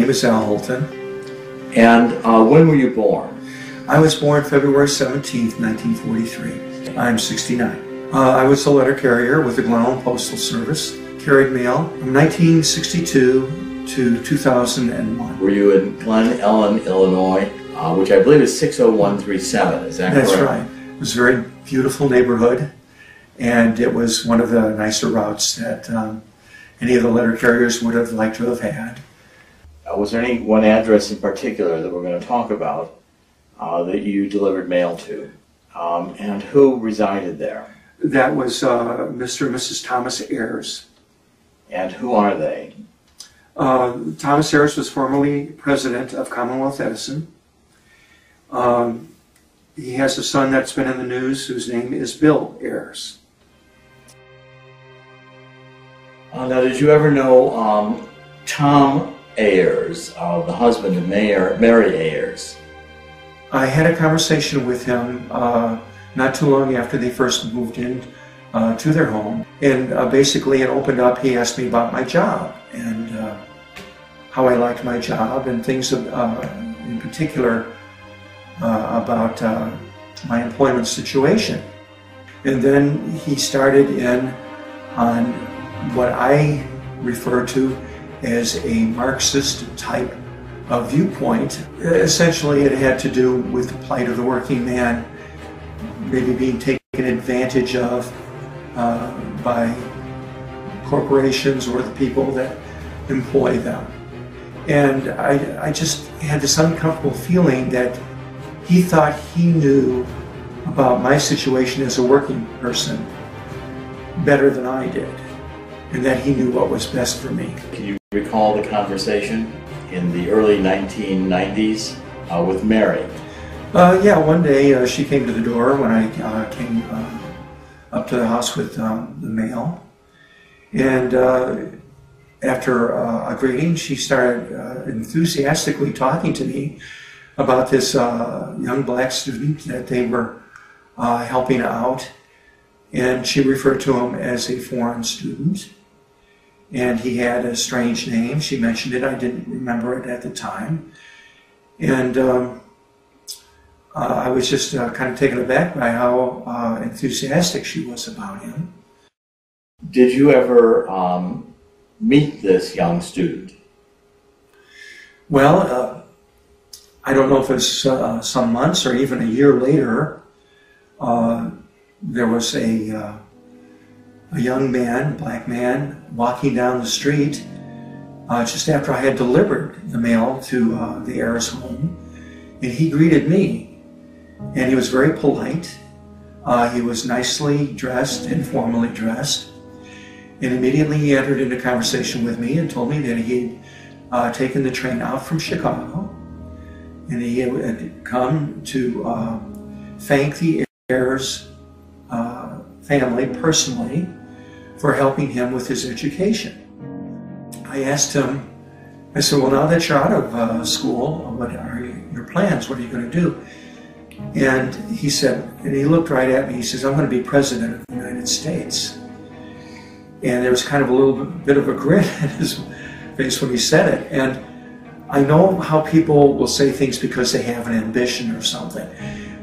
name is Al Hulton. And when were you born? I was born February 17th, 1943. I'm 69. I was a letter carrier with the Glen Ellyn Postal Service. Carried mail from 1962 to 2001. Were you in Glen Ellyn, Illinois, which I believe is 60137, is that correct? That's right. It was a very beautiful neighborhood, and it was one of the nicer routes that any of the letter carriers would have liked to have had. Was there any one address in particular that we're going to talk about that you delivered mail to? And who resided there? That was Mr. and Mrs. Thomas Ayers. And who are they? Thomas Ayers was formerly president of Commonwealth Edison. He has a son that's been in the news whose name is Bill Ayers. Now, did you ever know Tom Ayers, the husband of Mary Ayers? I had a conversation with him not too long after they first moved in to their home, and basically it opened up. He asked me about my job and how I liked my job and things in particular about my employment situation. And then he started in on what I refer to as a Marxist type of viewpoint. Essentially, it had to do with the plight of the working man, maybe being taken advantage of by corporations or the people that employ them. And I just had this uncomfortable feeling that he thought he knew about my situation as a working person better than I did, and that he knew what was best for me. Can you recall the conversation in the early 1990s with Mary? Yeah, one day she came to the door when I came up to the house with the mail, and after a greeting, she started enthusiastically talking to me about this young black student that they were helping out, and she referred to him as a foreign student, and he had a strange name. She mentioned it. I didn't remember it at the time, and I was just kind of taken aback by how enthusiastic she was about him. Did you ever meet this young student? Well, I don't know if it was some months or even a year later. There was a young man, black man, walking down the street just after I had delivered the mail to the Ayers home, and he greeted me. And he was very polite. He was nicely dressed, informally dressed. And immediately he entered into conversation with me and told me that he had taken the train out from Chicago. And he had come to thank the Ayers family personally for helping him with his education. I asked him, I said, well, now that you're out of school, what are your plans? What are you going to do? And he said, and he looked right at me, he says, I'm going to be president of the United States. And there was kind of a little bit of a grin on his face when he said it. And I know how people will say things because they have an ambition or something,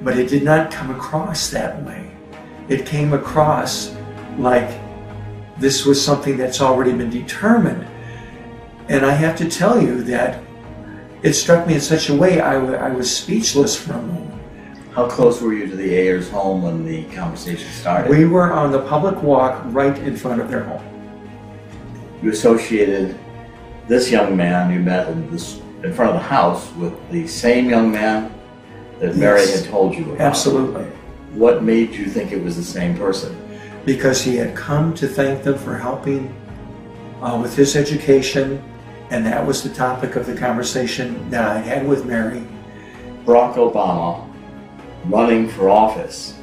but it did not come across that way. It came across like this was something that's already been determined. And I have to tell you that it struck me in such a way I was speechless for a moment. How close were you to the Ayers home when the conversation started? We were on the public walk right in front of their home. You associated this young man you met in front of the house with the same young man that Mary had told you about? Absolutely. What made you think it was the same person? Because he had come to thank them for helping with his education, and that was the topic of the conversation that I had with Mary. Barack Obama running for office.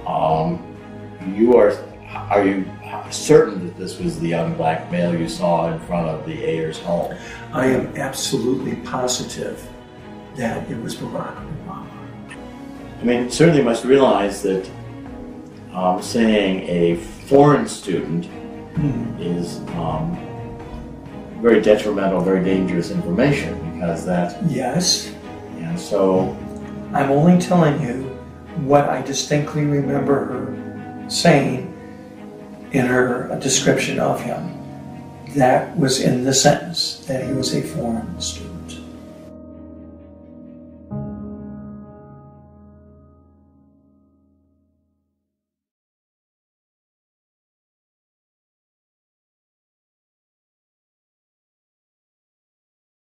Are you certain that this was the young black male you saw in front of the Ayers home? I am absolutely positive that it was Barack Obama. I mean, certainly must realize that saying a foreign student is very detrimental, very dangerous information, because that, Yes. and so, I'm only telling you what I distinctly remember her saying in her description of him. That was in the sentence, that he was a foreign student.